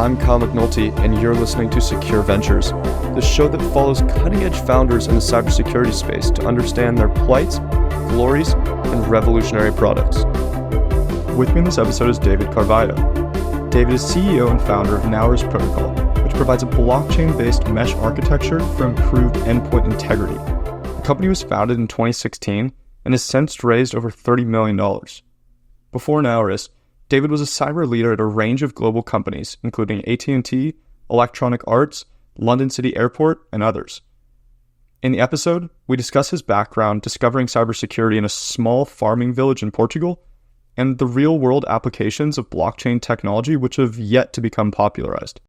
I'm Kyle McNulty, and you're listening to Secure Ventures, the show that follows cutting-edge founders in the cybersecurity space to understand their plights, glories, and revolutionary products. With me in this episode is David Carvalho. David is CEO and founder of Naoris Protocol, which provides a blockchain-based mesh architecture for improved endpoint integrity. The company was founded in 2016 and has since raised over $30 million. Before Naoris, David was a cyber leader at a range of global companies, including AT&T, Electronic Arts, London City Airport, and others. In the episode, we discuss his background discovering cybersecurity in a small farming village in Portugal, and the real-world applications of blockchain technology which have yet to become popularized.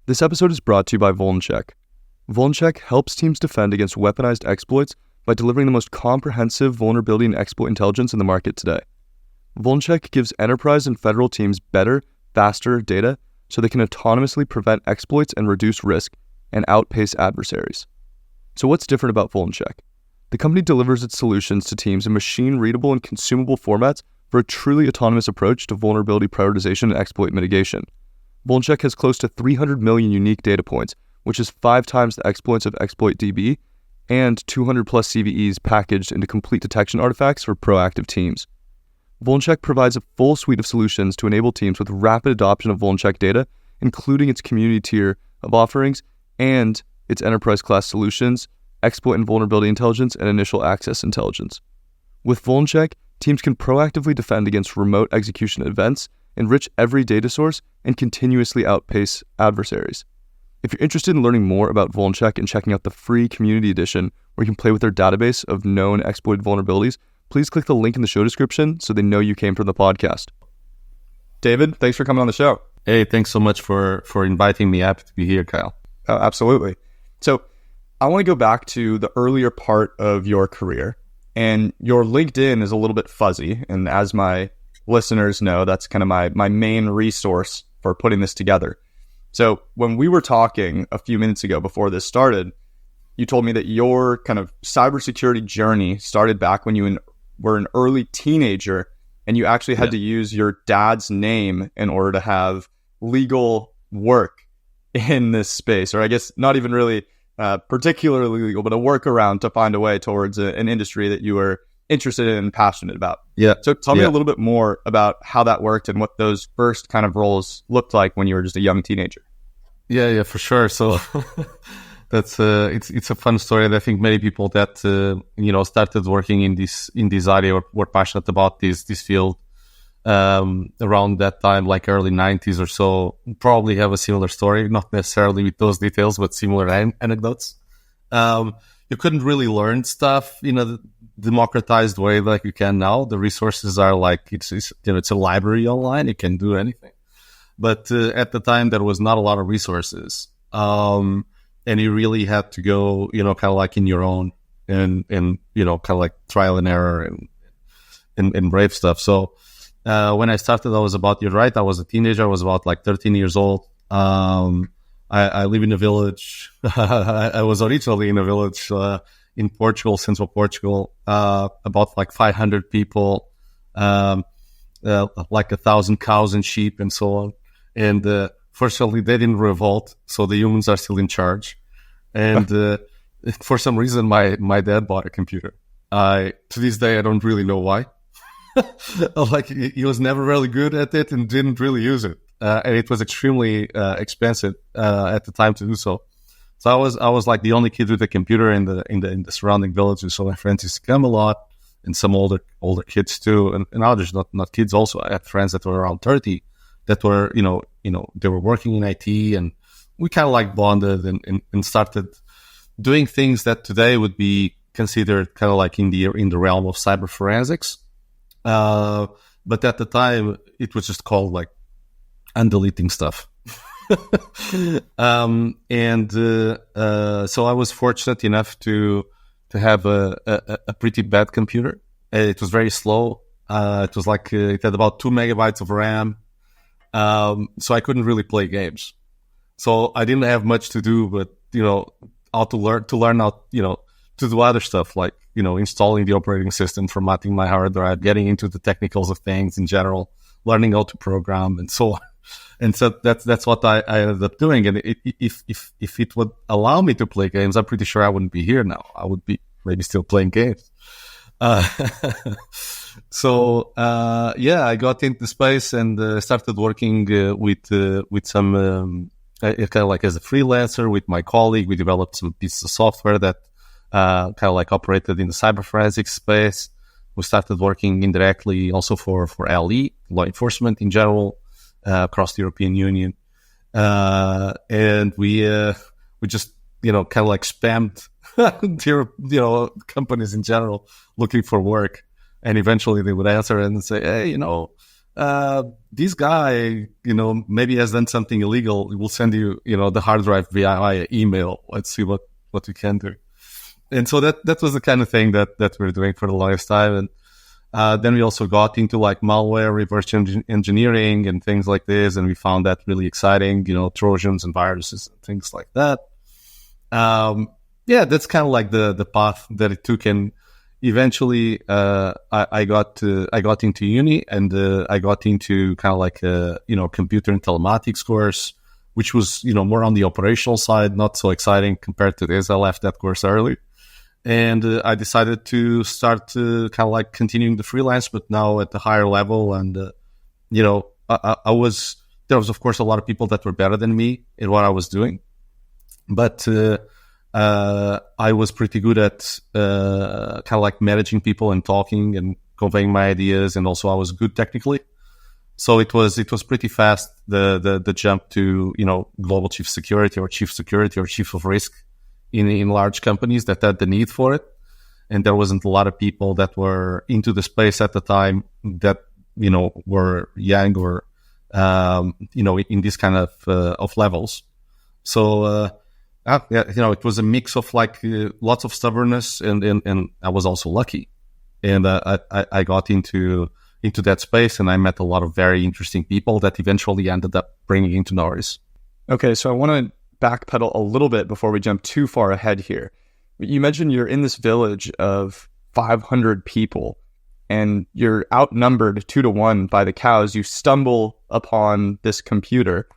This episode is brought to you by Vulncheck. Vulncheck helps teams defend against weaponized exploits by delivering the most comprehensive vulnerability and exploit intelligence in the market today. Vulncheck gives enterprise and federal teams better, faster data so they can autonomously prevent exploits and reduce risk and outpace adversaries. So what's different about Vulncheck? The company delivers its solutions to teams in machine-readable and consumable formats for a truly autonomous approach to vulnerability prioritization and exploit mitigation. Vulncheck has close to 300 million unique data points, which is 5 times the exploits of ExploitDB, and 200 plus CVEs packaged into complete detection artifacts for proactive teams. Vulncheck provides a full suite of solutions to enable teams with rapid adoption of Vulncheck data, including its community tier of offerings and its enterprise-class solutions, exploit and vulnerability intelligence, and initial access intelligence. With Vulncheck, teams can proactively defend against remote execution events, enrich every data source, and continuously outpace adversaries. If you're interested in learning more about Vulncheck and checking out the free community edition where you can play with their database of known exploited vulnerabilities, please click the link in the show description so they know you came from the podcast. David, thanks for coming on the show. Hey, thanks so much for inviting me. Happy to be here, Kyle. Oh, absolutely. So I want to go back to the earlier part of your career, and your LinkedIn is a little bit fuzzy. And as my listeners know, that's kind of my main resource for putting this together. So when we were talking a few minutes ago before this started, you told me that your kind of cybersecurity journey started back when you were an early teenager, and you actually had to use your dad's name in order to have legal work in this space, or I guess not even really particularly legal, but a workaround to find a way towards an industry that you were interested in and passionate about. Yeah. So tell me a little bit more about how that worked and what those first kind of roles looked like when you were just a young teenager. Yeah, for sure. So that's it's a fun story, and I think many people that started working in this area were passionate about this field around that time, like early 90s or so, probably have a similar story, not necessarily with those details, but similar anecdotes. You couldn't really learn stuff in a democratized way like you can now. The resources are like it's a library online. You can do anything, but at the time there was not a lot of resources. And you really had to go, kind of like in your own and kind of like trial and error and brave stuff. So when I started, you're right, I was a teenager. I was about like 13 years old. I live in a village. I was originally in a village in Portugal, central Portugal, about like 500 people, like 1,000 cows and sheep and so on. And fortunately, they didn't revolt, so the humans are still in charge. And for some reason, my dad bought a computer. To this day, I don't really know why. Like he was never really good at it and didn't really use it, and it was extremely expensive at the time to do so. So I was like the only kid with a computer in the surrounding villages. So my friends used to come a lot, and some older kids too, and others not kids also. I had friends that were around 30 that were they were working in IT, and we kind of like bonded and started doing things that today would be considered kind of like in the realm of cyber forensics. But at the time, it was just called like undeleting stuff. So I was fortunate enough to have a pretty bad computer. It was very slow. It was like it had about 2 megabytes of RAM. So I couldn't really play games. So I didn't have much to do, but how to learn how to do other stuff like installing the operating system, formatting my hard drive, getting into the technicals of things in general, learning how to program and so on. And so that's what I ended up doing. And if it would allow me to play games, I'm pretty sure I wouldn't be here now. I would be maybe still playing games. So I got into space and started working with some kind of like as a freelancer with my colleague. We developed some pieces of software that kind of like operated in the cyber forensics space. We started working indirectly also for LE, law enforcement in general, across the European Union, and we just kind of like spammed companies in general looking for work, and eventually they would answer and say, hey, this guy maybe has done something illegal. We'll send you the hard drive via email. Let's see what we can do. And so that was the kind of thing that we were doing for the longest time. And then we also got into like malware, reverse engineering and things like this. And we found that really exciting, Trojans and viruses and things like that. That's kind of like the path that it took. And eventually, I got into uni and I got into kind of like computer and telematics course, which was, more on the operational side, not so exciting compared to this. I left that course early. And I decided to start kind of like continuing the freelance, but now at the higher level. And, there was, of course, a lot of people that were better than me in what I was doing. But I was pretty good at kind of like managing people and talking and conveying my ideas. And also I was good technically. So it was pretty fast, the jump to, global chief security or chief of risk in large companies that had the need for it. And there wasn't a lot of people that were into the space at the time that, were young or, in this kind of levels. So, it was a mix of like lots of stubbornness and I was also lucky. And I got into that space and I met a lot of very interesting people that eventually ended up bringing into Naoris. Okay, so I want to backpedal a little bit before we jump too far ahead here. You mentioned you're in this village of 500 people and you're outnumbered 2-1 by the cows. You stumble upon this computer.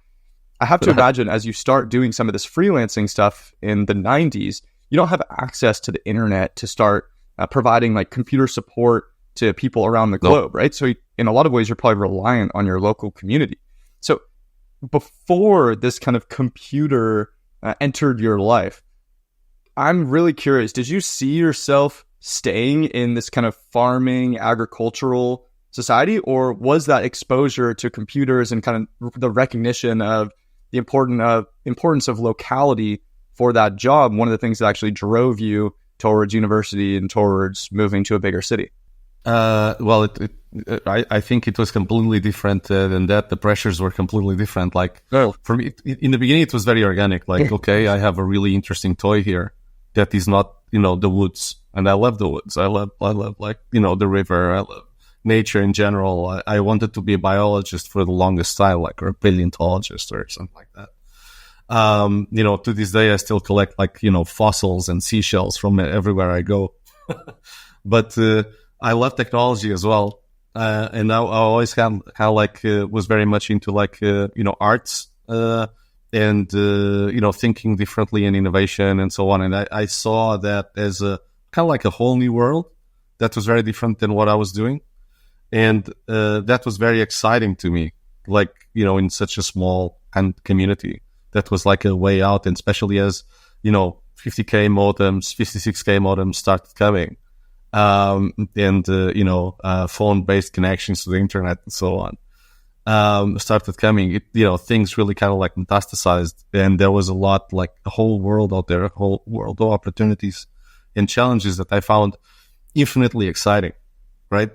I have to imagine as you start doing some of this freelancing stuff in the 90s, you don't have access to the internet to start providing like computer support to people around the globe, right? So in a lot of ways, you're probably reliant on your local community. So before this kind of computer entered your life, I'm really curious, did you see yourself staying in this kind of farming, agricultural society, or was that exposure to computers and kind of the recognition of the importance of locality for that job one of the things that actually drove you towards university and towards moving to a bigger city? Well, I think it was completely different than that. The pressures were completely different. Like for me, in the beginning, it was very organic. Like, okay, I have a really interesting toy here that is not, the woods, and I love the woods. I love like, the river. I love nature in general. I wanted to be a biologist for the longest time, like, or a paleontologist or something like that. To this day, I still collect like, fossils and seashells from everywhere I go. But, I love technology as well. And I always kind of like, was very much into like, arts, and, thinking differently and innovation and so on. And I saw that as a kind of like a whole new world that was very different than what I was doing. And, that was very exciting to me, like, in such a small community. That was like a way out. And especially as, 50K modems, 56K modems started coming. Phone-based connections to the internet and so on, started coming. Things really kind of like metastasized, and there was a lot, like a whole world out there, a whole world of opportunities and challenges that I found infinitely exciting, right?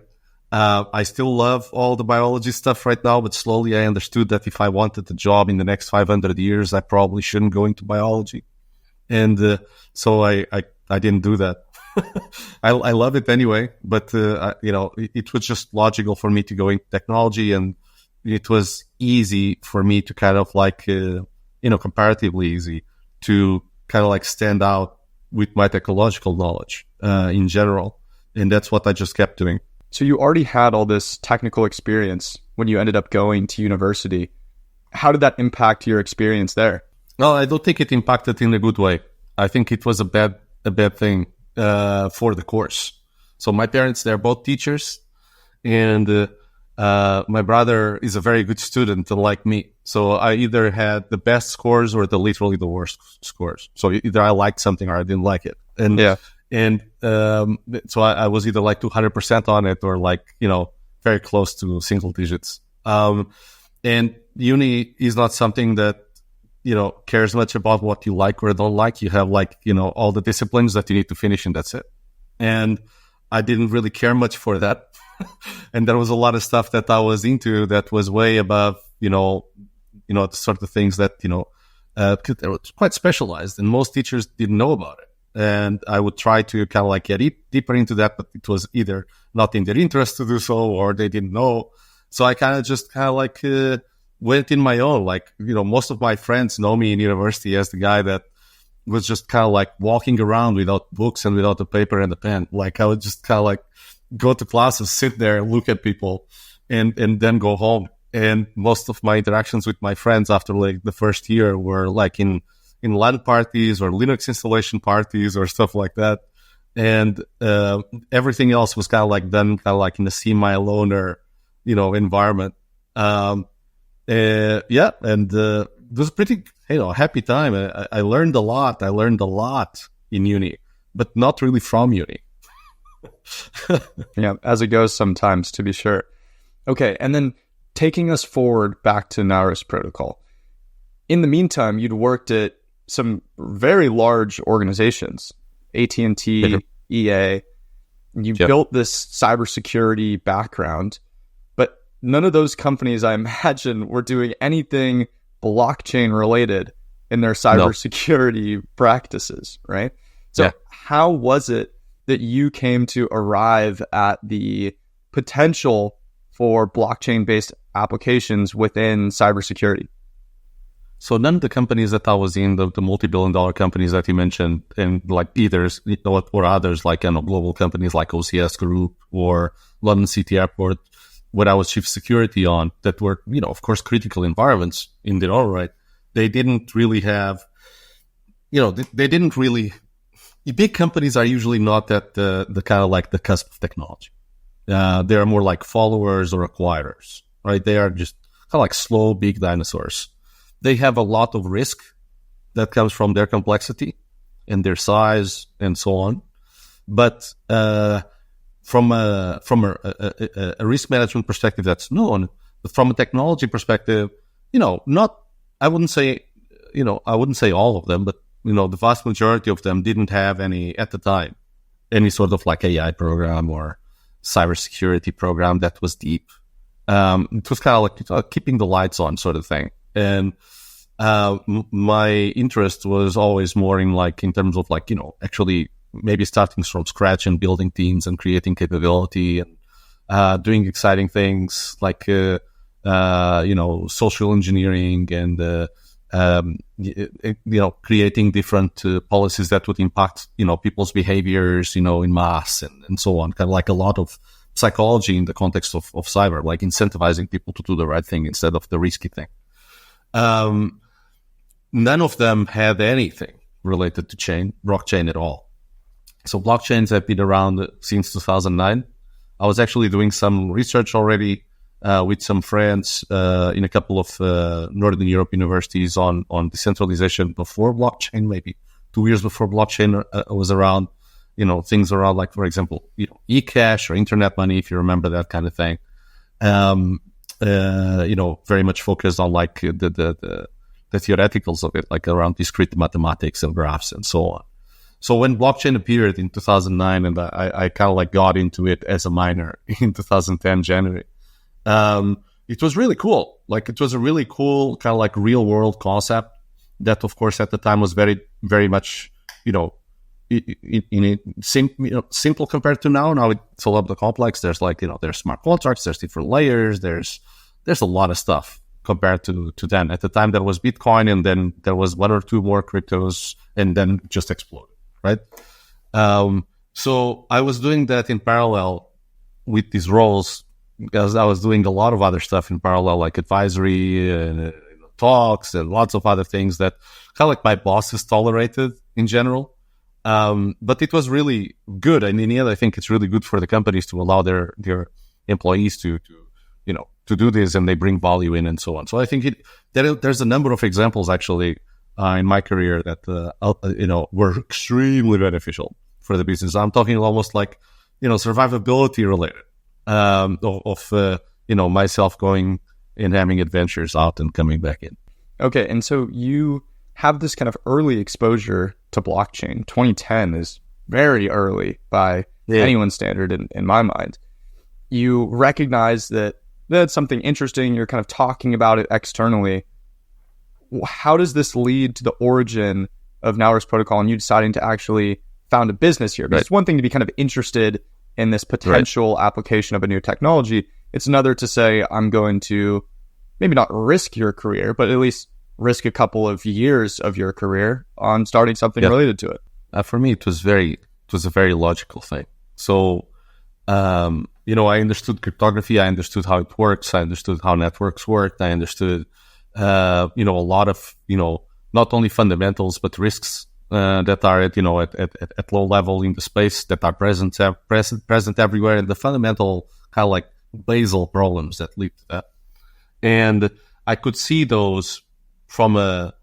I still love all the biology stuff right now, but slowly I understood that if I wanted a job in the next 500 years, I probably shouldn't go into biology. And, so I didn't do that. I love it anyway, but, it was just logical for me to go into technology, and it was easy for me to kind of like, comparatively easy to kind of like stand out with my technological knowledge, in general. And that's what I just kept doing. So you already had all this technical experience when you ended up going to university. how did that impact your experience there? No, I don't think it impacted in a good way. I think it was a bad thing for the course. So my parents, they're both teachers, and my brother is a very good student, unlike me. So I either had the best scores or literally the worst scores. So either I liked something or I didn't like it. And so I was either like 200% on it or like, very close to single digits. And uni is not something that, cares much about what you like or don't like. You have like, all the disciplines that you need to finish, and that's it. And I didn't really care much for that. And there was a lot of stuff that I was into that was way above, the sort of things that, they were quite specialized, and most teachers didn't know about it. And I would try to kind of like get deeper into that, but it was either not in their interest to do so, or they didn't know. So I kind of just went in my own. Like, most of my friends know me in university as the guy that was just kind of like walking around without books and without a paper and a pen. Like I would just kind of like go to classes, sit there, look at people, and then go home. And most of my interactions with my friends after like the first year were like in LAN parties or Linux installation parties or stuff like that. And everything else was kind of like done kind of like in a semi-loner, environment. And it was a pretty, happy time. I learned a lot. I learned a lot in uni, but not really from uni. Yeah, as it goes sometimes, to be sure. Okay, and then taking us forward back to Naoris protocol. In the meantime, you'd worked at some very large organizations, AT&T, EA. You built this cybersecurity background, but none of those companies, I imagine, were doing anything blockchain related in their cybersecurity practices, right? So how was it that you came to arrive at the potential for blockchain-based applications within cybersecurity? So none of the companies that I was in, the multi-billion-dollar companies that you mentioned, and like either or others, like global companies like OCS Group or London City Airport, what I was chief security on, that were of course critical environments in their own right. They didn't really have, they didn't really. Big companies are usually not at the kind of like the cusp of technology. They are more like followers or acquirers, right? They are just kind of like slow, big dinosaurs. They have a lot of risk that comes from their complexity and their size and so on. But from a risk management perspective, that's known. But from a technology perspective, I wouldn't say all of them, but the vast majority of them didn't have at the time, any sort of like AI program or cybersecurity program that was deep. It was kind of like keeping the lights on sort of thing. And my interest was always more in terms of actually maybe starting from scratch and building teams and creating capability and doing exciting things like, social engineering and, creating different policies that would impact, people's behaviors, in mass and so on. Kind of like a lot of psychology in the context of cyber, like incentivizing people to do the right thing instead of the risky thing. None of them had anything related to blockchain at all. So blockchains have been around since 2009. I was actually doing some research already with some friends in a couple of Northern Europe universities on decentralization before blockchain, maybe 2 years before blockchain was around. Things around like, for example, eCash or internet money, if you remember that kind of thing. Very much focused on like the theoreticals of it, like around discrete mathematics and graphs and so on. So when blockchain appeared in 2009, and I kind of like got into it as a minor in 2010 January, it was really cool. Like it was a really cool kind of like real world concept that, of course, at the time was very, very much, simple compared to now. Now it's a lot more complex. There's like, there's smart contracts, there's different layers, there's a lot of stuff compared to then. At the time, there was Bitcoin, and then there was one or two more cryptos, and then it just exploded, right? So I was doing that in parallel with these roles because I was doing a lot of other stuff in parallel, like advisory and talks and lots of other things that kind of like my bosses tolerated in general. But it was really good. And in the end, I think it's really good for the companies to allow their employees to do this, and they bring value in and so on. So I think there's a number of examples actually in my career that were extremely beneficial for the business. I'm talking almost like survivability related of myself going and having adventures out and coming back in. Okay, and so you have this kind of early exposure to blockchain. 2010 is very early by anyone's standard in my mind. You recognize that that's something interesting. You're kind of talking about it externally. How does this lead to the origin of Naoris Protocol and you deciding to actually found a business here? Because it's one thing to be kind of interested in this potential application of a new technology. It's another to say, I'm going to maybe not risk your career, but at least risk a couple of years of your career on starting something related to it. For me, it was a very logical thing. So, I understood cryptography. I understood how it works. I understood how networks worked. I understood, a lot of, not only fundamentals, but risks that are at low level in the space that are present everywhere, and the fundamental kind of like basal problems that lead to that. And I could see those from an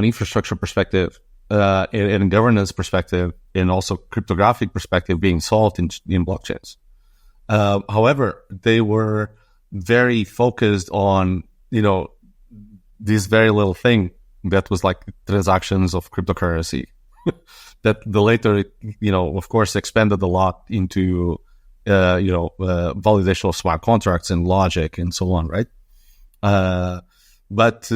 infrastructure perspective, and governance perspective, and also cryptographic perspective being solved in blockchains. However, they were very focused on, this very little thing that was like transactions of cryptocurrency that the later, of course, expanded a lot into, validation of smart contracts and logic and so on, right? But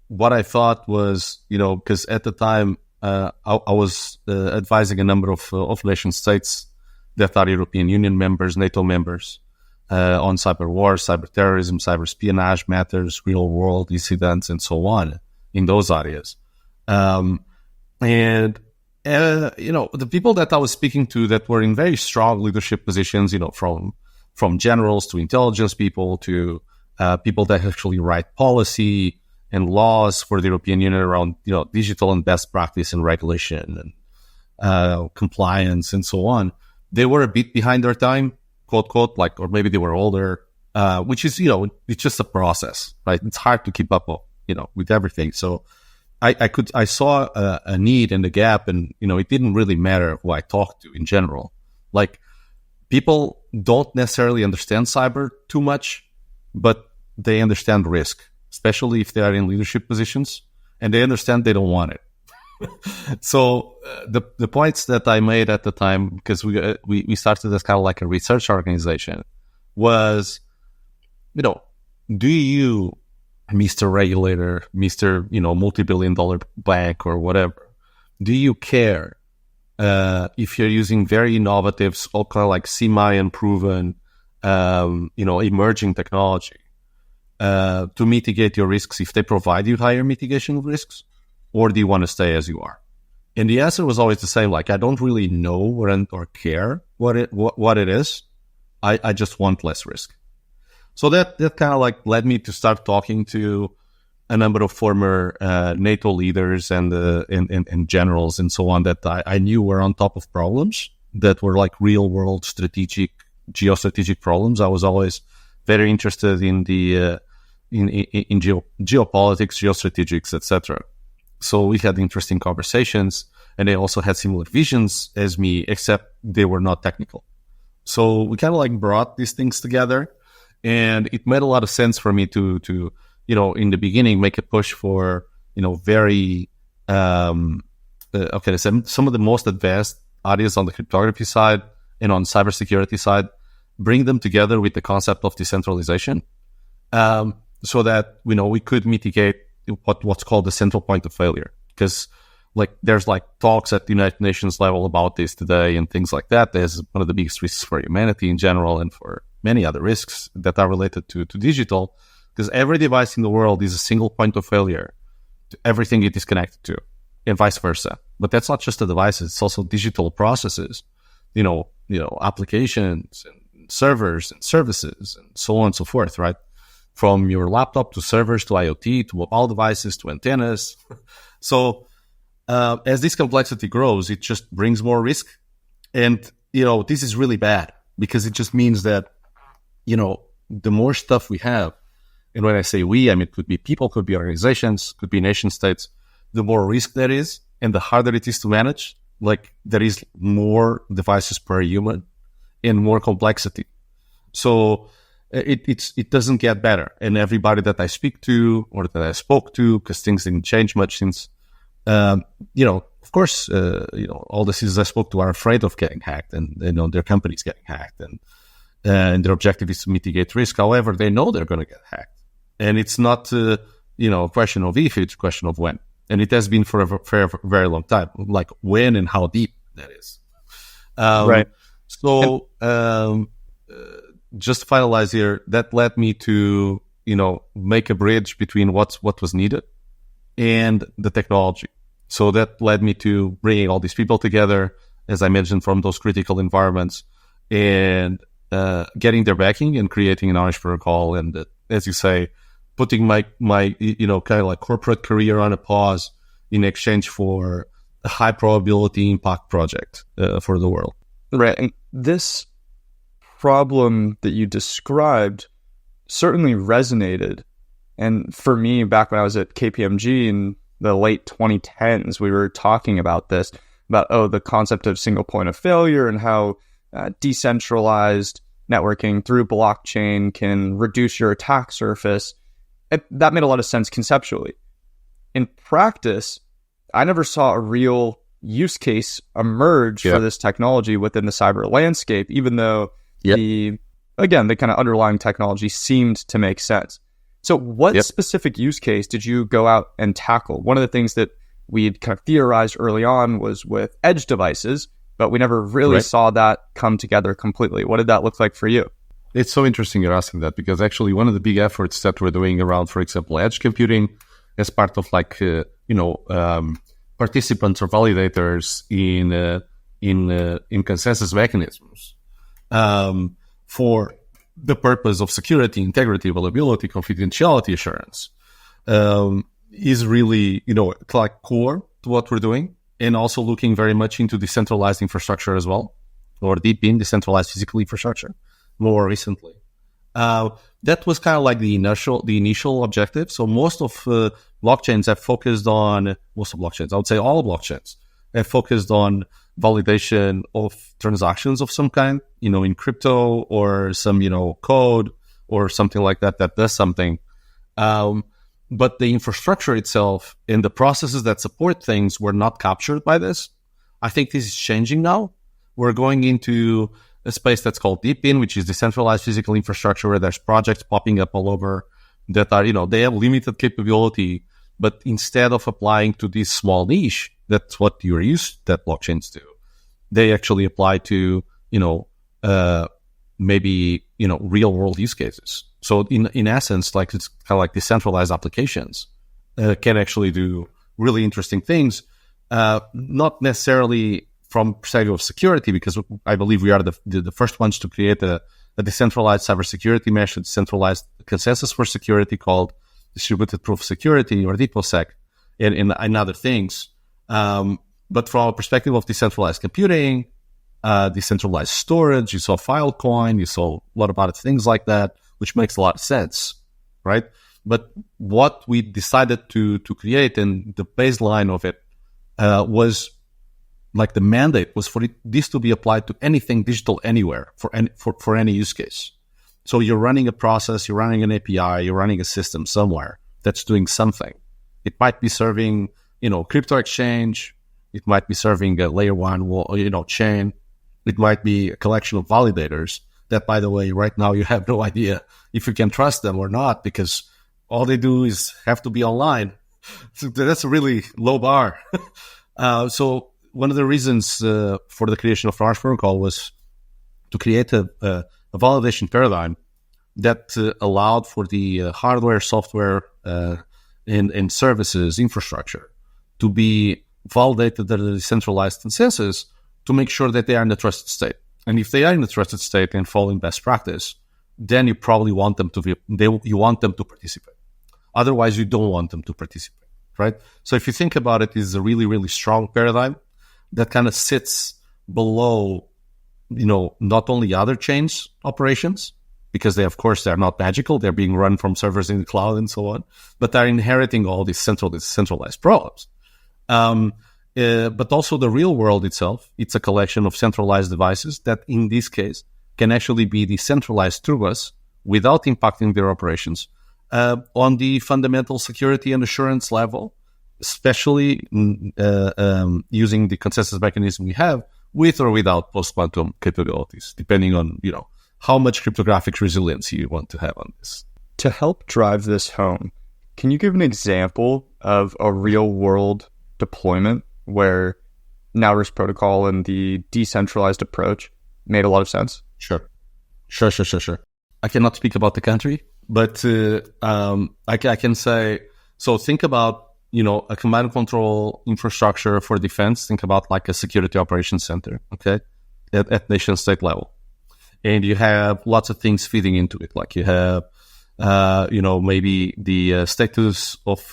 what I thought was, because at the time I was advising a number of nation states that are European Union members, NATO members, on cyber war, cyber terrorism, cyber espionage matters, real world incidents, and so on in those areas. The people that I was speaking to that were in very strong leadership positions, from generals to intelligence people to people that actually write policy and laws for the European Union around, digital and best practice and regulation and compliance and so on. They were a bit behind their time, quote, quote, or maybe they were older, which is, it's just a process, right? It's hard to keep up, with everything. So I saw a need and a gap, and, it didn't really matter who I talked to in general. Like, people don't necessarily understand cyber too much, but they understand risk, especially if they are in leadership positions, and they understand they don't want it. So the points that I made at the time, because we started as kind of like a research organization, was, do you, Mr. Regulator, Mr. multi-billion-dollar bank or whatever, do you care if you're using very innovative, all kind of like semi-unproven, emerging technology to mitigate your risks if they provide you higher mitigation of risks? Or do you want to stay as you are? And the answer was always the same. Like, I don't really know or care what it is. I just want less risk. So that kind of like led me to start talking to a number of former NATO leaders and generals and so on that I knew were on top of problems that were like real world geostrategic problems. I was always very interested in the in geopolitics, geostrategics, etc. So we had interesting conversations, and they also had similar visions as me, except they were not technical. So we kind of like brought these things together, and it made a lot of sense for me to in the beginning make a push for very some of the most advanced areas on the cryptography side and on cybersecurity side, bring them together with the concept of decentralization, so that we could mitigate what's called the central point of failure. Because there's talks at the United Nations level about this today and things like that. There's one of the biggest risks for humanity in general, and for many other risks that are related to digital, because every device in the world is a single point of failure to everything it is connected to, and vice versa. But that's not just the devices, it's also digital processes, applications and servers and services and so on and so forth, right? from your laptop to servers to IoT to mobile devices to antennas. So as this complexity grows, it just brings more risk. And, this is really bad because it just means that, the more stuff we have, and when I say we, I mean, it could be people, could be organizations, could be nation states, the more risk there is and the harder it is to manage. Like there is more devices per human and more complexity. So it doesn't get better. And everybody that I speak to or that I spoke to, because things didn't change much since, of course, all the citizens I spoke to are afraid of getting hacked and, their companies getting hacked and their objective is to mitigate risk. However, they know they're going to get hacked. And it's not, a question of if, it's a question of when. And it has been for a very long time, like when and how deep that is. Right. So just to finalize here, that led me to, make a bridge between what was needed and the technology. So that led me to bringing all these people together, as I mentioned, from those critical environments and getting their backing and creating an Naoris protocol. And as you say, putting my kind of like corporate career on a pause in exchange for a high probability impact project for the world. Right. And this problem that you described certainly resonated. And for me, back when I was at KPMG in the late 2010s, we were talking about this, about, the concept of single point of failure and how decentralized networking through blockchain can reduce your attack surface. That made a lot of sense conceptually. In practice, I never saw a real use case emerge for this technology within the cyber landscape, even though the kind of underlying technology seemed to make sense. So what specific use case did you go out and tackle? One of the things that we'd kind of theorized early on was with edge devices, but we never really saw that come together completely. What did that look like for you? It's so interesting you're asking that because actually one of the big efforts that we're doing around, for example, edge computing as part of participants or validators in consensus mechanisms for the purpose of security, integrity, availability, confidentiality assurance is really, like core to what we're doing, and also looking very much into decentralized infrastructure as well, or deep in decentralized physical infrastructure more recently. That was kind of like the initial objective. So most of blockchains have focused on, I would say all blockchains have focused on validation of transactions of some kind, in crypto or some, code or something like that does something. But the infrastructure itself and the processes that support things were not captured by this. I think this is changing now. We're going into a space that's called deep in, which is decentralized physical infrastructure, where there's projects popping up all over that are, they have limited capability, but instead of applying to this small niche, that's what you're used that blockchains do. They actually apply to, maybe, real world use cases. So in essence, like it's kind of like decentralized applications can actually do really interesting things, not necessarily from perspective of security, because I believe we are the first ones to create a decentralized cybersecurity mesh, a decentralized consensus for security called distributed proof security or DPOSEC and other things. But from a perspective of decentralized computing, decentralized storage, you saw Filecoin, you saw a lot of other things like that, which makes a lot of sense, right? But what we decided to create, and the baseline of it was like the mandate was for this to be applied to anything digital anywhere for any use case. So you're running a process, you're running an API, you're running a system somewhere that's doing something. It might be serving, crypto exchange. It might be serving a layer one, chain. It might be a collection of validators that, by the way, right now you have no idea if you can trust them or not, because all they do is have to be online. So that's a really low bar. So one of the reasons for the creation of Naoris protocol was to create a validation paradigm that allowed for the hardware, software, and services infrastructure to be validated at a decentralized consensus to make sure that they are in the trusted state. And if they are in the trusted state and following best practice, then you probably want them to you want them to participate. Otherwise, you don't want them to participate, right? So if you think about it, it's a really, really strong paradigm that kind of sits below, not only other chains operations, because they're not magical. They're being run from servers in the cloud and so on, but they're inheriting all these centralized problems. But also the real world itself, it's a collection of centralized devices that in this case can actually be decentralized through us without impacting their operations on the fundamental security and assurance level, especially using the consensus mechanism we have with or without post-quantum capabilities, depending on, how much cryptographic resilience you want to have on this. To help drive this home, can you give an example of a real-world deployment where Naoris protocol and the decentralized approach made a lot of sense? Sure. I cannot speak about the country, but I can say, so think about, a command and control infrastructure for defense. Think about like a security operations center, okay, at nation state level. And you have lots of things feeding into it. Like you have, maybe the status of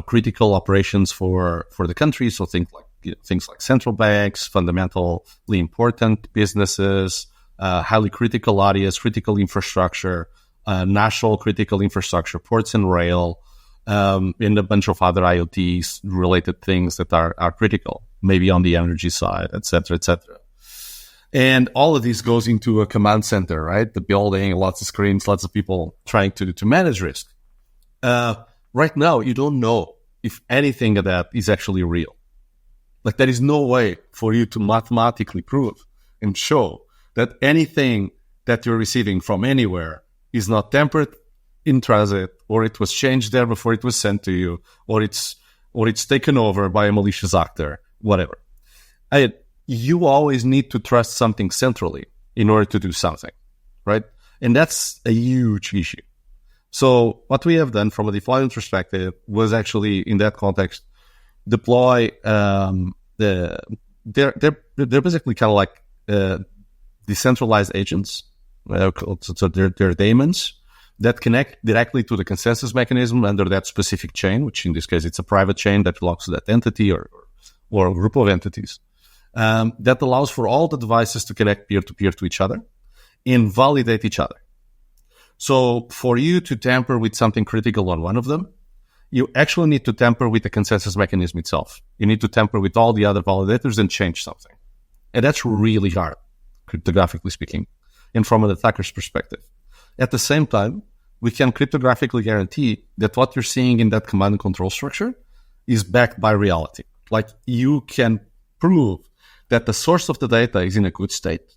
critical operations for the country. So things like central banks, fundamentally important businesses, highly critical areas, critical infrastructure, national critical infrastructure, ports and rail, and a bunch of other IoTs related things that are critical, maybe on the energy side, et cetera, et cetera. And all of this goes into a command center, right? The building, lots of screens, lots of people trying to manage risk. Right now, you don't know if anything of that is actually real. Like there is no way for you to mathematically prove and show that anything that you're receiving from anywhere is not tampered in transit, or it was changed there before it was sent to you, or it's taken over by a malicious actor, whatever. You always need to trust something centrally in order to do something, right? And that's a huge issue. So what we have done from a deployment perspective was actually, in that context, deploy they're basically kind of like decentralized agents. So they're daemons that connect directly to the consensus mechanism under that specific chain, which in this case it's a private chain that belongs to that entity or a group of entities. That allows for all the devices to connect peer-to-peer to each other and validate each other. So for you to tamper with something critical on one of them, you actually need to tamper with the consensus mechanism itself. You need to tamper with all the other validators and change something. And that's really hard, cryptographically speaking, and from an attacker's perspective. At the same time, we can cryptographically guarantee that what you're seeing in that command and control structure is backed by reality. Like you can prove that the source of the data is in a good state.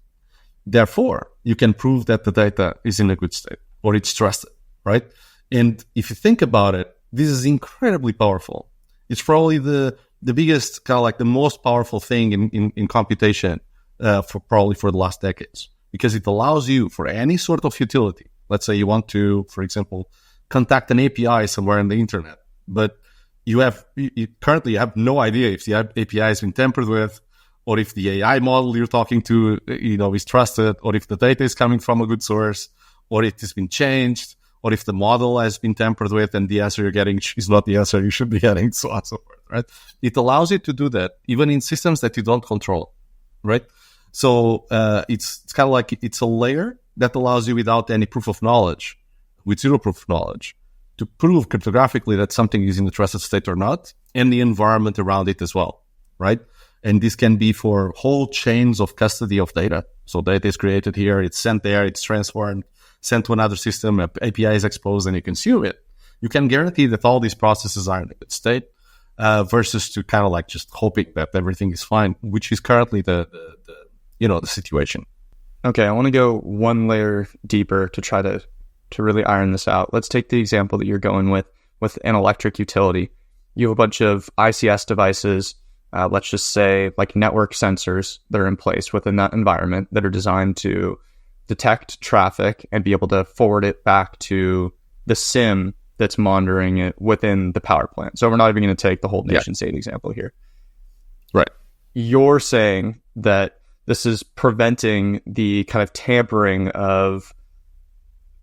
Therefore, you can prove that the data is in a good state or it's trusted, right? And if you think about it, this is incredibly powerful. It's probably the biggest, kind of like the most powerful thing in computation for the last decades, because it allows you for any sort of utility. Let's say you want to, for example, contact an API somewhere in the internet, but you currently have no idea if the API has been tampered with, or if the AI model you're talking to, is trusted, or if the data is coming from a good source, or it has been changed, or if the model has been tampered with and the answer you're getting is not the answer you should be getting, so on and so forth, right? It allows you to do that even in systems that you don't control, right? So it's kind of like it's a layer that allows you without any proof of knowledge, with zero proof of knowledge, to prove cryptographically that something is in a trusted state or not, and the environment around it as well, right? And this can be for whole chains of custody of data. So data is created here, it's sent there, it's transformed, sent to another system, API is exposed, and you consume it. You can guarantee that all these processes are in a good state, versus to kind of like just hoping that everything is fine, which is currently the situation. Okay, I want to go one layer deeper to try to really iron this out. Let's take the example that you're going with an electric utility. You have a bunch of ICS devices, let's just say like network sensors that are in place within that environment that are designed to detect traffic and be able to forward it back to the SIM that's monitoring it within the power plant. So we're not even going to take the whole nation state example here. Right. You're saying that this is preventing the kind of tampering of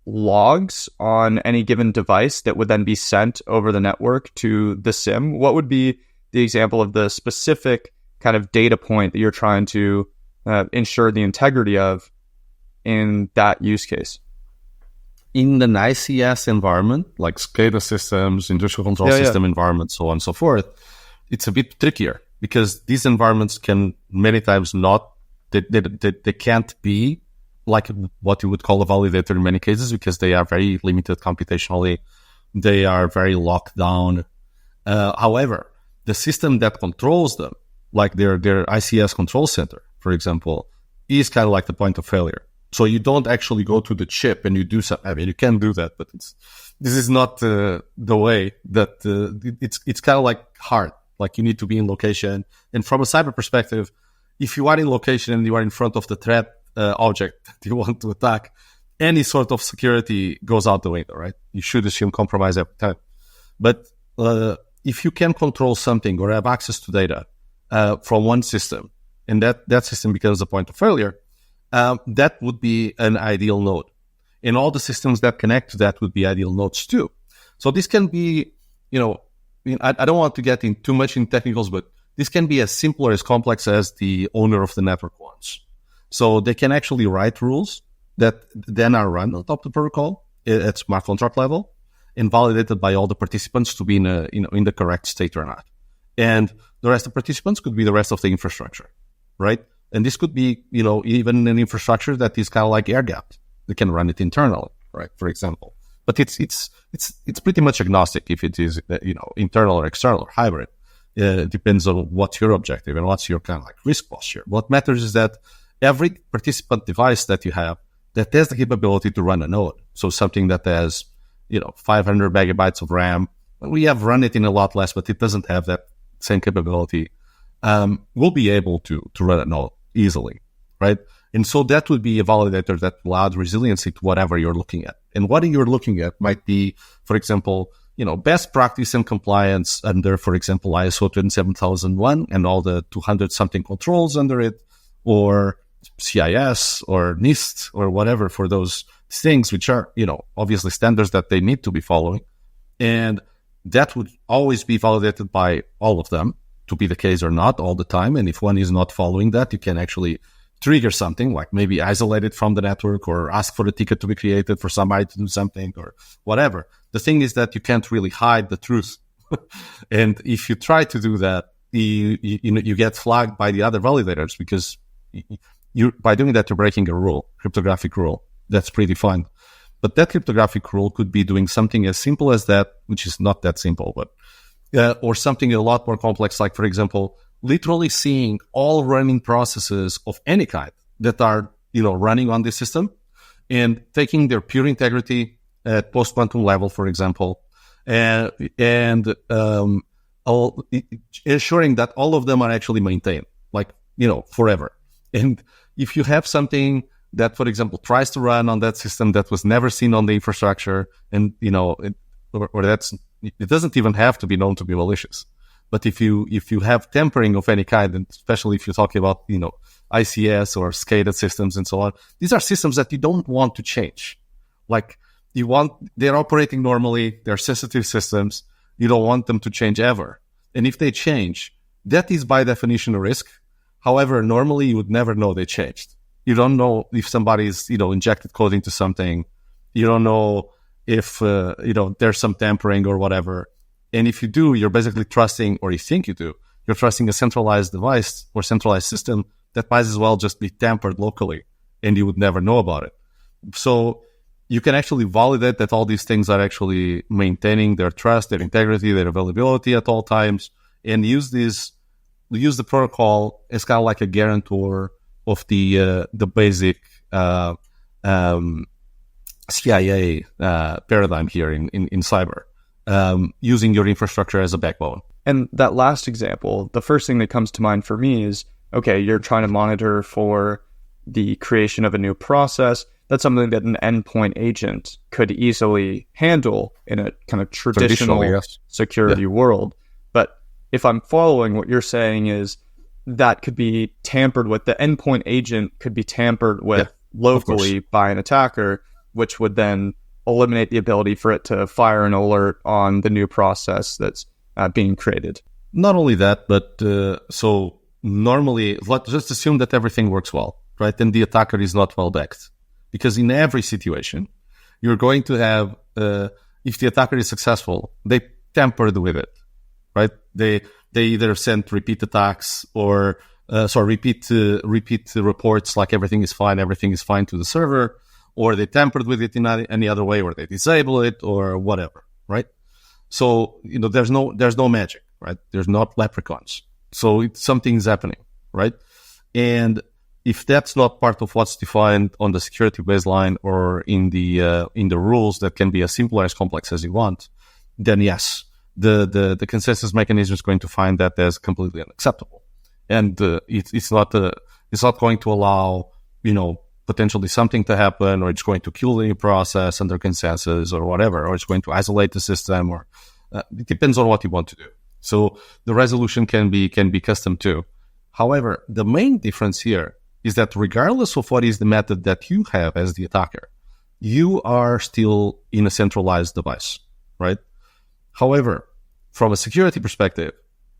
logs on any given device that would then be sent over the network to the SIM. What would be the example of the specific kind of data point that you're trying to ensure the integrity of in that use case? In an ICS environment, like SCADA systems, industrial control system environments, so on and so forth, it's a bit trickier because these environments can many times they can't be like what you would call a validator in many cases because they are very limited computationally. They are very locked down. However, the system that controls them, like their ICS control center, for example, is kind of like the point of failure. So you don't actually go to the chip and you do something. I mean, you can do that, but this is not the way that it's kind of like hard. Like you need to be in location. And from a cyber perspective, if you are in location and you are in front of the threat object that you want to attack, any sort of security goes out the window, right? You should assume compromise every time. But if you can control something or have access to data from one system, and that system becomes a point of failure, that would be an ideal node. And all the systems that connect to that would be ideal nodes too. So this can be, I don't want to get in too much in technicals, but this can be as simple or as complex as the owner of the network wants. So they can actually write rules that then are run on top of the protocol at smart contract level and validated by all the participants to be in the correct state or not. And the rest of the participants could be the rest of the infrastructure, right? And this could be, even an infrastructure that is kind of like air-gapped. They can run it internally, right? For example. But it's pretty much agnostic if it is, internal or external or hybrid. It depends on what's your objective and what's your kind of like risk posture. What matters is that every participant device that you have that has the capability to run a node. So something that has, 500 megabytes of RAM. We have run it in a lot less, but it doesn't have that same capability. Will be able to run a node easily, right? And so that would be a validator that will add resiliency to whatever you're looking at. And what you're looking at might be, for example, best practice and compliance under, for example, ISO 27001 and all the 200 something controls under it, or CIS or NIST or whatever for those things, which are, obviously standards that they need to be following. And that would always be validated by all of them to be the case or not all the time. And if one is not following that, you can actually trigger something like maybe isolate it from the network or ask for a ticket to be created for somebody to do something or whatever. The thing is that you can't really hide the truth. And if you try to do that, you get flagged by the other validators because by doing that, you're breaking a rule, cryptographic rule that's predefined. But that cryptographic rule could be doing something as simple as that, which is not that simple, but or something a lot more complex, like, for example, literally seeing all running processes of any kind that are, running on this system and taking their pure integrity at post-quantum level, for example, and ensuring that all of them are actually maintained, like, forever. And if you have something that, for example, tries to run on that system that was never seen on the infrastructure, and, it doesn't even have to be known to be malicious. But if you have tampering of any kind, and especially if you're talking about, ICS or SCADA systems and so on, these are systems that you don't want to change. Like they're operating normally, they're sensitive systems. You don't want them to change ever. And if they change, that is by definition a risk. However, normally you would never know they changed. You don't know if somebody's, injected code into something. You don't know if, there's some tampering or whatever. And if you do, you're basically trusting, or you think you do, you're trusting a centralized device or centralized system that might as well just be tampered locally and you would never know about it. So you can actually validate that all these things are actually maintaining their trust, their integrity, their availability at all times, and use the protocol as kind of like a guarantor of the basic CIA paradigm here in cyber. Using your infrastructure as a backbone. And that last example, the first thing that comes to mind for me is, okay, you're trying to monitor for the creation of a new process. That's something that an endpoint agent could easily handle in a kind of traditional yes. security world. But if I'm following what you're saying is that could be tampered with. The endpoint agent could be tampered with locally by an attacker, which would then eliminate the ability for it to fire an alert on the new process that's being created. Not only that, but so normally, let's just assume that everything works well, right? And the attacker is not well backed. Because in every situation, you're going to have, if the attacker is successful, they tampered with it, right? They either sent repeat attacks or repeat reports like everything is fine to the server, or they tampered with it in any other way, or they disable it, or whatever, right? So there's no magic, right? There's not leprechauns, so something's happening, right? And if that's not part of what's defined on the security baseline or in the rules that can be as simple or as complex as you want, then yes, the consensus mechanism is going to find that as completely unacceptable, and it's not going to allow potentially something to happen, or it's going to kill the process under consensus or whatever, or it's going to isolate the system, or it depends on what you want to do. So the resolution can be custom too. However, the main difference here is that regardless of what is the method that you have as the attacker, you are still in a centralized device, right? However, from a security perspective,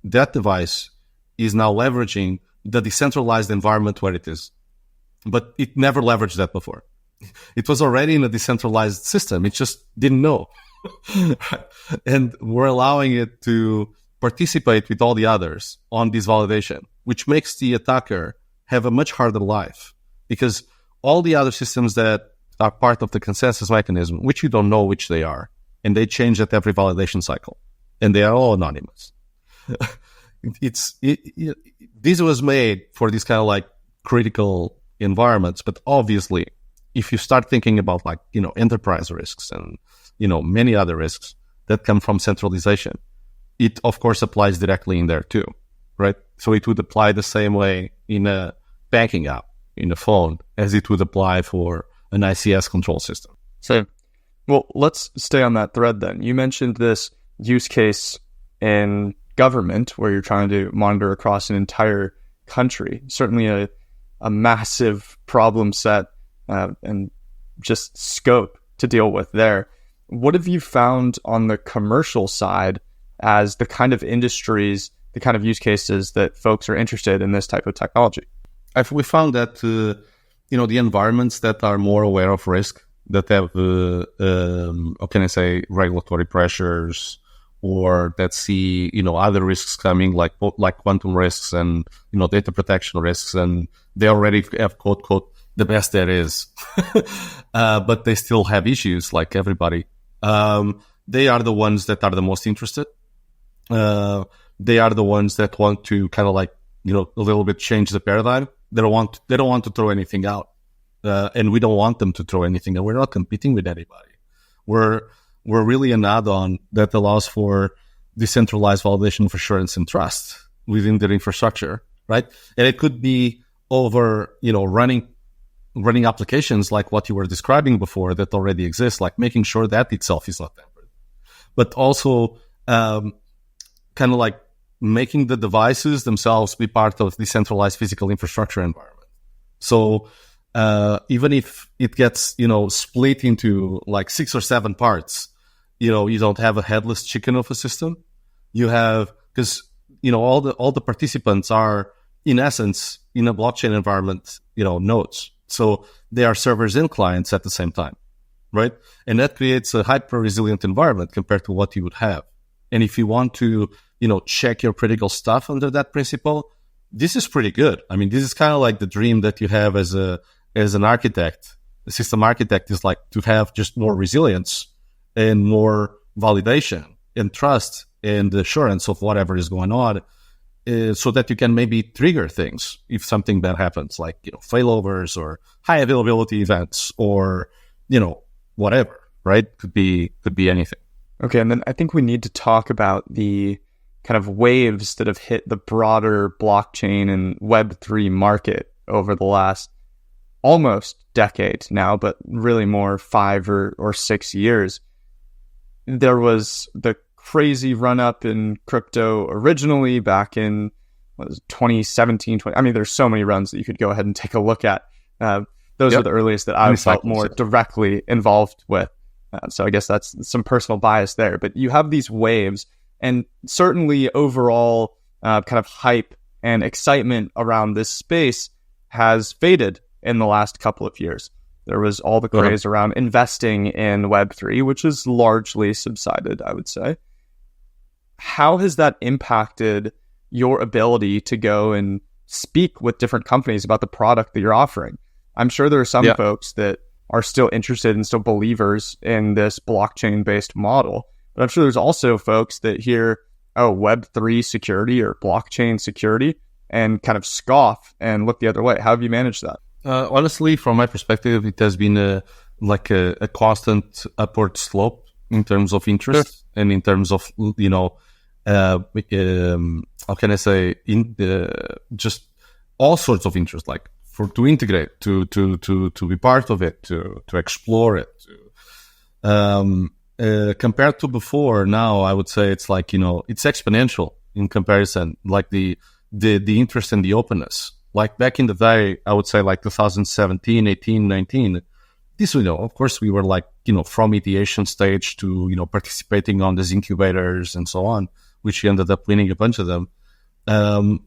that device is now leveraging the decentralized environment where it is. But it never leveraged that before. It was already in a decentralized system. It just didn't know. And we're allowing it to participate with all the others on this validation, which makes the attacker have a much harder life, because all the other systems that are part of the consensus mechanism, which you don't know which they are, and they change at every validation cycle, and they are all anonymous. This was made for these kind of like critical environments, but obviously, if you start thinking about enterprise risks and many other risks that come from centralization, it of course applies directly in there too, right? So it would apply the same way in a banking app, in a phone, as it would apply for an ICS control system. So, well, let's stay on that thread then. You mentioned this use case in government where you're trying to monitor across an entire country. Certainly a massive problem set and just scope to deal with there. What have you found on the commercial side as the kind of industries, the kind of use cases that folks are interested in this type of technology? We found that the environments that are more aware of risk, that have regulatory pressures, or that see other risks coming, like quantum risks and data protection risks, and they already have quote the best there is, but they still have issues like everybody. They are the ones that are the most interested. They are the ones that want to kind of a little bit change the paradigm. They don't want to throw anything out, and we don't want them to throw anything out. We're not competing with anybody. We're really an add-on that allows for decentralized validation of assurance and trust within their infrastructure, right? And it could be over, running applications like what you were describing before that already exist, like making sure that itself is not tampered, but also kind of like making the devices themselves be part of the centralized physical infrastructure environment. So even if it gets, split into like 6 or 7 parts, you don't have a headless chicken of a system. You have, because, all the participants are in essence in a blockchain environment, nodes. So they are servers and clients at the same time, right? And that creates a hyper resilient environment compared to what you would have. And if you want to, check your critical stuff under that principle, this is pretty good. I mean, this is kind of like the dream that you have as an architect. The system architect is like to have just more resilience and more validation and trust and assurance of whatever is going on, so that you can maybe trigger things if something bad happens, like failovers or high availability events or whatever, right? Could be anything. Okay, and then I think we need to talk about the kind of waves that have hit the broader blockchain and Web3 market over the last almost decade now, but really more 5 or 6 years. There was the crazy run up in crypto originally back in what was it, 2017, 20, I mean, there's so many runs that you could go ahead and take a look at. Those are the earliest that I felt more directly involved with. So I guess that's some personal bias there. But you have these waves, and certainly overall kind of hype and excitement around this space has faded in the last couple of years. There was all the craze around investing in Web3, which has largely subsided, I would say. How has that impacted your ability to go and speak with different companies about the product that you're offering? I'm sure there are some folks that are still interested and still believers in this blockchain-based model, but I'm sure there's also folks that hear, oh, Web3 security or blockchain security, and kind of scoff and look the other way. How have you managed that? Honestly, from my perspective, it has been a constant upward slope in terms of interest and in terms of, how can I say, just all sorts of interest, like to integrate, to be part of it, to explore it. Compared to before, now I would say it's like, it's exponential in comparison, like the interest and the openness. Like back in the day, I would say like 2017, 18, 19, this, of course we were like, from ideation stage to, participating on these incubators and so on, which we ended up winning a bunch of them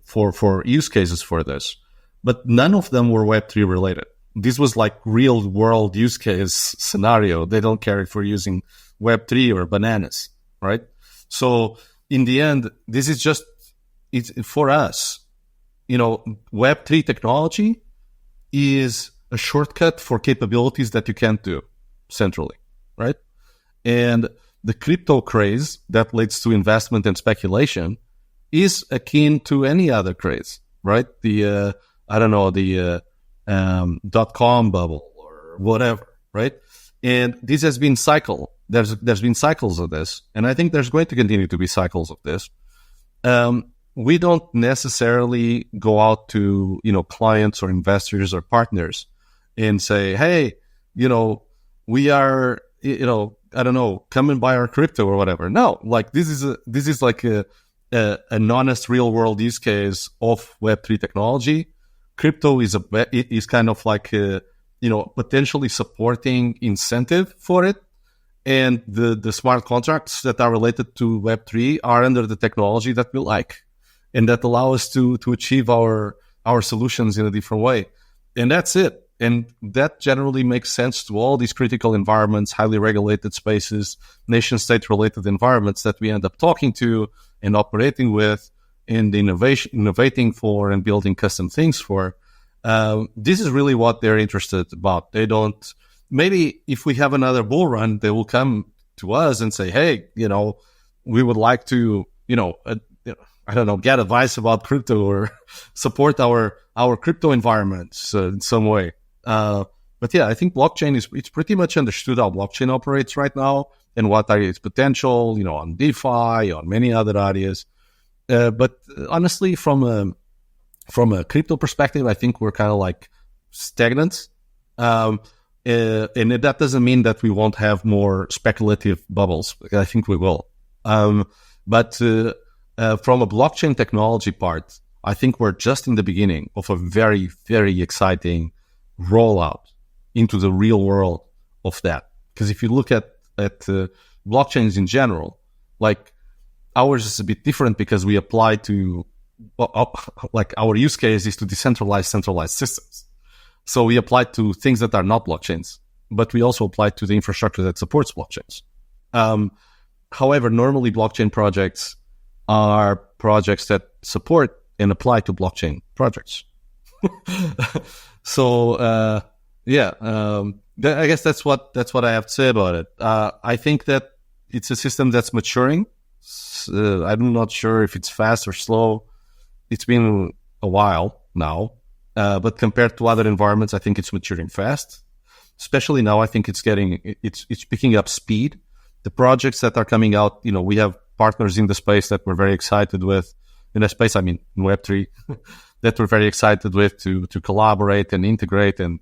for use cases for this. But none of them were Web3 related. This was like real world use case scenario. They don't care if we're using Web3 or bananas, right? So in the end, this is just, it's for us, Web3 technology is a shortcut for capabilities that you can't do centrally, right? And the crypto craze that leads to investment and speculation is akin to any other craze, right? The .com bubble or whatever, right? And this has been cycle. There's been cycles of this, and I think there's going to continue to be cycles of this. We don't necessarily go out to, clients or investors or partners and say, hey, we are, come and buy our crypto or whatever. No, like this is like an honest real world use case of Web3 technology. Crypto is kind of like potentially supporting incentive for it, and the smart contracts that are related to Web3 are under the technology that we like, and that allow us to achieve our solutions in a different way, and that's it. And that generally makes sense to all these critical environments, highly regulated spaces, nation-state related environments that we end up talking to and operating with, and innovating for and building custom things for. This is really what they're interested about. They don't, maybe if we have another bull run, they will come to us and say, hey, we would like to, get advice about crypto or support our crypto environments in some way. But yeah, I think blockchain it's pretty much understood how blockchain operates right now and what are its potential, on DeFi, on many other areas. But honestly, from a crypto perspective, I think we're kind of like stagnant. And that doesn't mean that we won't have more speculative bubbles. I think we will. But from a blockchain technology part, I think we're just in the beginning of a very, very exciting rollout into the real world of that. Because if you look at blockchains in general, like ours is a bit different because we apply to, like our use case is to decentralize centralized systems. So we apply to things that are not blockchains, but we also apply to the infrastructure that supports blockchains. However, normally blockchain projects are projects that support and apply to blockchain projects. So, I guess that's what I have to say about it. I think that it's a system that's maturing. I'm not sure if it's fast or slow. It's been a while now, but compared to other environments, I think it's maturing fast. Especially now, I think it's picking up speed. The projects that are coming out, we have partners in the space that we're very excited with. In the space, I mean, in Web3, that we're very excited with to collaborate and integrate and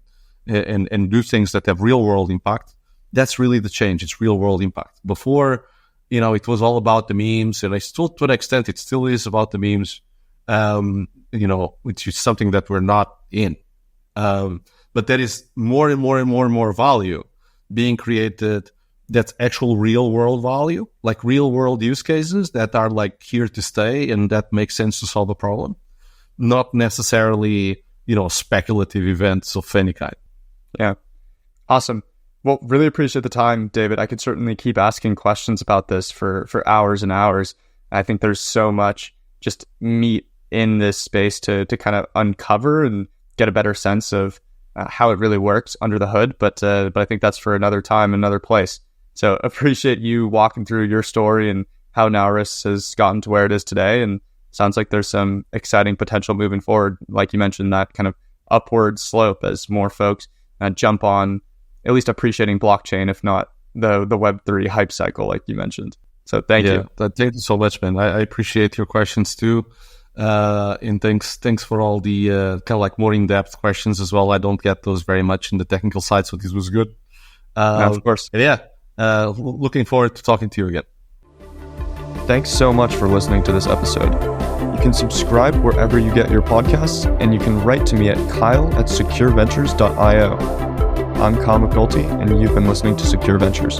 do things that have real world impact. That's really the change. It's real world impact. Before, it was all about the memes, and I still, to an extent, it still is about the memes. which is something that we're not in. But there is more and more and more and more value being created that's actual real world value, like real world use cases that are like here to stay and that make sense to solve a problem, not necessarily, speculative events of any kind. Yeah. Awesome. Well, really appreciate the time, David. I could certainly keep asking questions about this for hours and hours. I think there's so much just meat in this space to kind of uncover and get a better sense of how it really works under the hood. But I think that's for another time, another place. So appreciate you walking through your story and how Naoris has gotten to where it is today. And sounds like there's some exciting potential moving forward. Like you mentioned, that kind of upward slope as more folks jump on at least appreciating blockchain, if not the Web3 hype cycle, like you mentioned. So thank you. Thank you so much, man. I appreciate your questions too. And thanks for all the kind of like more in-depth questions as well. I don't get those very much in the technical side, so this was good. Of course. Looking forward to talking to you again. Thanks so much for listening to this episode. You can subscribe wherever you get your podcasts, and you can write to me at kyle@secureventures.io. I'm Kyle McNulty, and you've been listening to Secure Ventures.